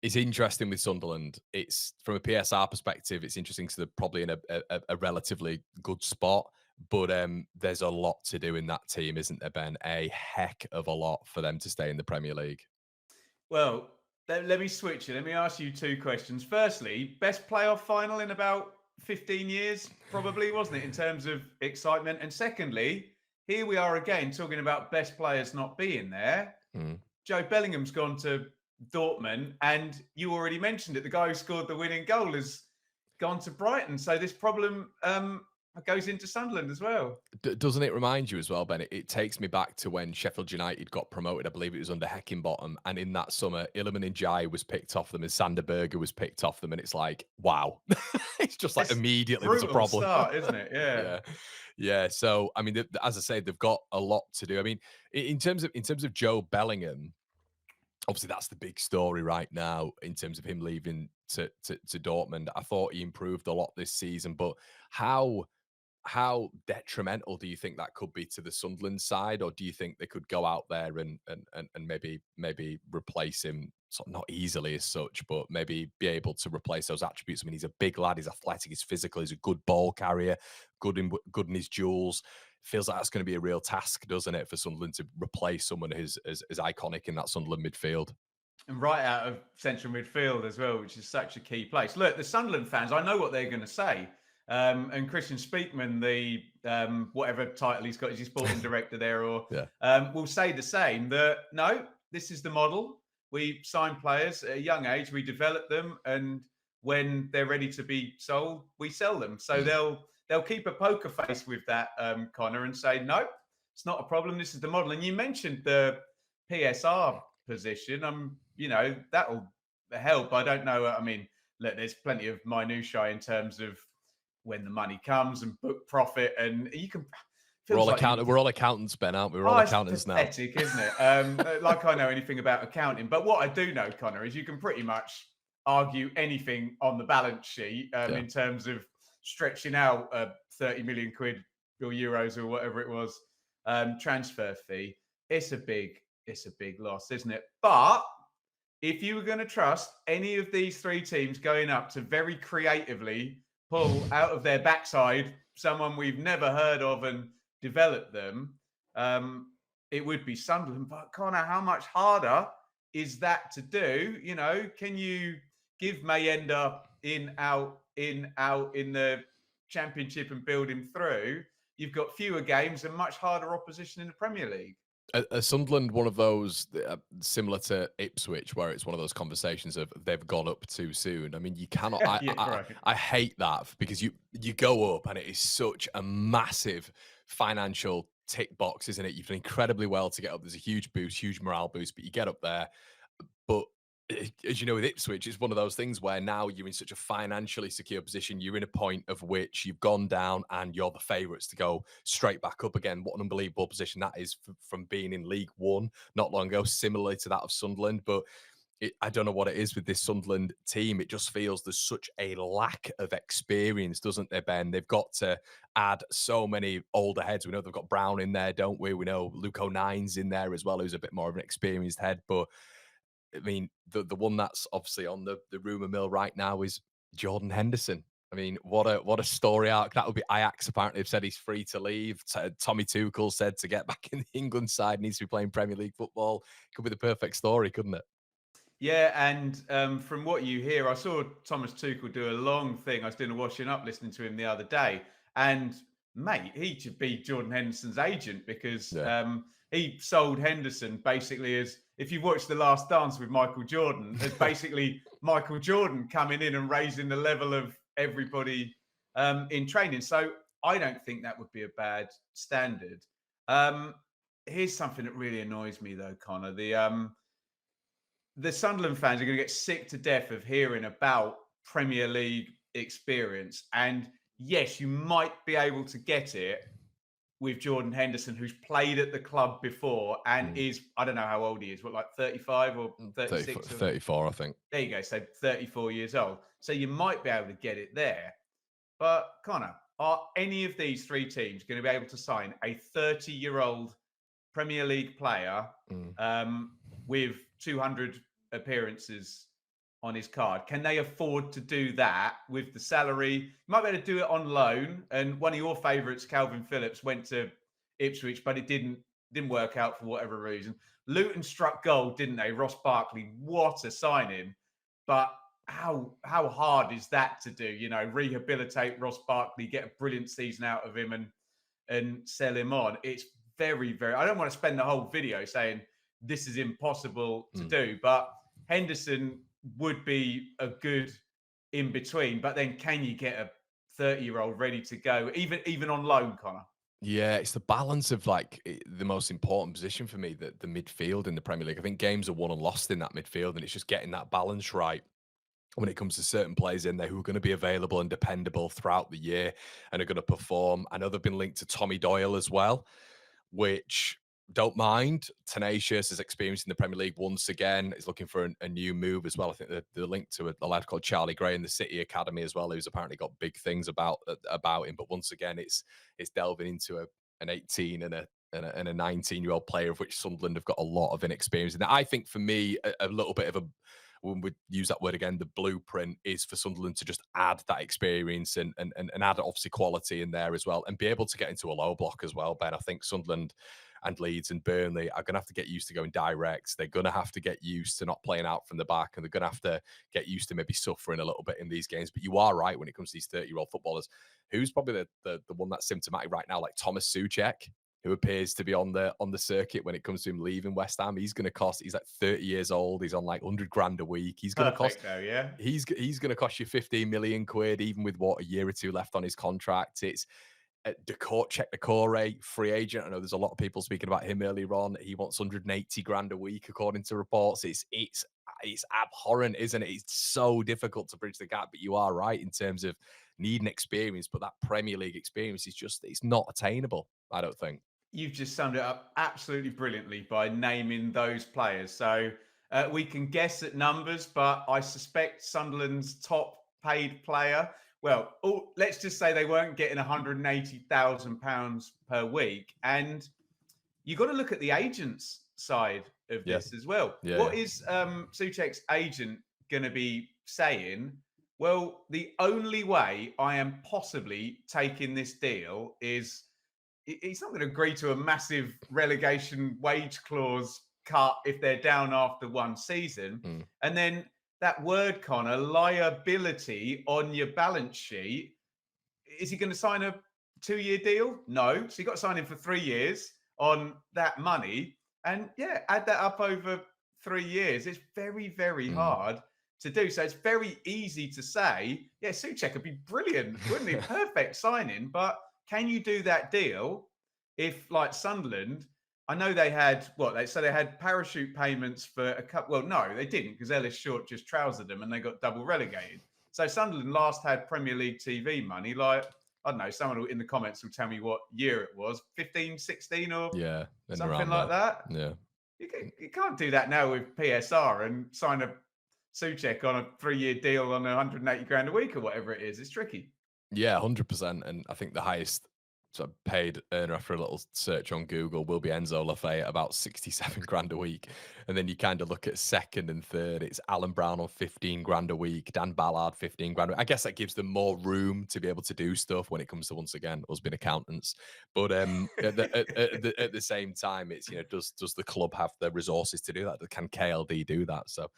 It's interesting with Sunderland. It's from a PSR perspective, it's interesting because they're probably in a relatively good spot. But there's a lot to do in that team, isn't there, Ben? A heck of a lot for them to stay in the Premier League. Well, let me switch it. Let me ask you two questions. Firstly, best playoff final in about 15 years, probably, wasn't it, in terms of excitement? And secondly, here we are again talking about best players not being there. Mm. Joe Bellingham's gone to Dortmund, and you already mentioned it. The guy who scored the winning goal has gone to Brighton. So this problem goes into Sunderland as well. Doesn't it remind you as well, Ben? It takes me back to when Sheffield United got promoted. I believe it was under Heckingbottom. And in that summer, Iliman Ndiaye was picked off them and Sander Berger was picked off them. And it's like, wow. It's just like It's immediately there's a brutal problem. start, isn't it? Yeah. Yeah. Yeah. So, I mean, as I say, they've got a lot to do. I mean, in terms of Joe Bellingham, obviously that's the big story right now in terms of him leaving to Dortmund. I thought he improved a lot this season, but how detrimental do you think that could be to the Sunderland side, or do you think they could go out there and maybe replace him, sort of not easily as such, but maybe be able to replace those attributes? I mean, he's a big lad, he's athletic, he's physical, he's a good ball carrier, good in his duels. Feels like that's going to be a real task, doesn't it, for Sunderland to replace someone who's as iconic in that Sunderland midfield? And right out of central midfield as well, which is such a key place. Look, the Sunderland fans, I know what they're going to say. And Christian Speakman, the whatever title he's got, is he sporting director there, or Yeah. will say the same. That no, this is the model. We sign players at a young age, we develop them, and when they're ready to be sold, we sell them. So they'll keep a poker face with that, Connor, and say no, it's not a problem. This is the model. And you mentioned the PSR position. That'll help. I don't know. I mean, look, there's plenty of minutiae in terms of when the money comes and book profit, and you can. We're all, Feels like we're all accountants, Ben, aren't we? We're oh, all it's accountants now. pathetic, isn't it? Like I know anything about accounting, but what I do know, Connor, is you can pretty much argue anything on the balance sheet Yeah. in terms of stretching out 30 million quid or euros or whatever it was transfer fee. It's a big loss, isn't it? But if you were going to trust any of these three teams going up to very creatively pull out of their backside someone we've never heard of and develop them, it would be Sunderland. But Connor, how much harder is that to do? Can you give Mayenda in, out in the Championship and build him through? You've got fewer games and much harder opposition in the Premier League. Are Sunderland one of those similar to Ipswich, where it's one of those conversations of they've gone up too soon? I mean, you cannot. Yeah, right. I hate that because you go up and it is such a massive financial tick box, isn't it? You've done incredibly well to get up. There's a huge boost, huge morale boost, but you get up there. But as you know, with Ipswich, it's one of those things where now you're in such a financially secure position. You're in a point of which you've gone down and you're the favourites to go straight back up again. What an unbelievable position that is from being in League One not long ago, similarly to that of Sunderland. But I don't know what it is with this Sunderland team. It just feels there's such a lack of experience, doesn't there, Ben? They've got to add so many older heads. We know they've got Brown in there, don't we? We know Luke O'Nine's in there as well, who's a bit more of an experienced head. But I mean, the one that's obviously on the rumor mill right now is Jordan Henderson. I mean, what a story arc that would be. Ajax apparently have said he's free to leave. Tommy Tuchel said to get back in the England side needs to be playing Premier League football. Could be the perfect story, couldn't it? Yeah, and from what you hear, I saw Thomas Tuchel do a long thing. I was doing a washing up listening to him the other day, and mate, he should be Jordan Henderson's agent because Yeah. he sold Henderson basically as, if you've watched The Last Dance with Michael Jordan, as basically Michael Jordan coming in and raising the level of everybody in training. So I don't think that would be a bad standard. Here's something that really annoys me though, Connor. The Sunderland fans are going to get sick to death of hearing about Premier League experience. And yes, you might be able to get it with Jordan Henderson, who's played at the club before and is, I don't know how old he is, what, like 35 or 36? 34, I think. There you go. So 34 years old. So you might be able to get it there. But Connor, are any of these three teams going to be able to sign a 30-year-old Premier League player with 200 appearances on his card. Can they afford to do that with the salary? You might be able to do it on loan. And one of your favourites, Calvin Phillips, went to Ipswich, but it didn't work out for whatever reason. Luton struck gold, didn't they? Ross Barkley, what a signing! But how hard is that to do? You know, rehabilitate Ross Barkley, get a brilliant season out of him, and sell him on. It's very, very. I don't want to spend the whole video saying this is impossible to do, but Henderson would be a good in between. But then, can you get a 30-year-old ready to go, even on loan, Connor? Yeah, it's the balance of like the most important position for me, the midfield in the Premier League. I think games are won and lost in that midfield, and it's just getting that balance right when it comes to certain players in there who are going to be available and dependable throughout the year and are going to perform. I know they've been linked to Tommy Doyle as well, which don't mind. Tenacious, is experienced in the Premier League once again, is looking for a new move as well. I think they're linked to a lad called Charlie Gray in the City Academy as well, who's apparently got big things about him. But once again, it's delving into an 18 and a 19-year-old player, of which Sunderland have got a lot of inexperience. And I think for me, a little bit of a, when we use that word again, the blueprint is for Sunderland to just add that experience and add obviously quality in there as well, and be able to get into a low block as well, Ben. I think Sunderland and Leeds and Burnley are going to have to get used to going direct. They're going to have to get used to not playing out from the back, and they're going to have to get used to maybe suffering a little bit in these games. But you are right when it comes to these 30-year-old footballers. Who's probably the one that's symptomatic right now, like Thomas Souček, who appears to be on the circuit when it comes to him leaving West Ham. He's going to cost, he's like 30 years old. He's on like 100 grand a week. He's going to cost, though, yeah. He's going to cost you 15 million quid, even with what, a year or two left on his contract. It's Decore, free agent. I know there's a lot of people speaking about him earlier on. He wants 180 grand a week, according to reports. It's abhorrent, isn't it? It's so difficult to bridge the gap. But you are right in terms of needing experience, but that Premier League experience is just, it's not attainable, I don't think. You've just summed it up absolutely brilliantly by naming those players. So we can guess at numbers, but I suspect Sunderland's top paid player, well, let's just say they weren't getting £180,000 per week. And you've got to look at the agent's side of this as well. What is Souček's agent going to be saying? Well, the only way I am possibly taking this deal is he's not going to agree to a massive relegation wage clause cut if they're down after one season. And then that word, Connor, liability on your balance sheet. Is he going to sign a 2-year deal? No. So you got to sign him for 3 years on that money. And yeah, add that up over 3 years. It's very, very hard to do. So it's very easy to say, yeah, Souček would be brilliant, wouldn't he? Perfect signing. But can you do that deal if, like Sunderland, I know they had, they had parachute payments for a couple. Well, no, they didn't, because Ellis Short just trousered them and they got double relegated. So Sunderland last had Premier League TV money, like, I don't know, someone in the comments will tell me what year it was, 15, 16 or something like that. Yeah. You can't do that now with PSR and sign a Souček on a 3-year deal on 180 grand a week or whatever it is. It's tricky. Yeah, 100%. And I think the highest sort of paid earner after a little search on Google will be Enzo Lafay at about 67 grand a week. And then you kind of look at second and third, it's Alan Brown on 15 grand a week, Dan Ballard 15 grand a week. I guess that gives them more room to be able to do stuff when it comes to, once again, us being accountants. But at the same time, it's, does the club have the resources to do that? Can KLD do that? So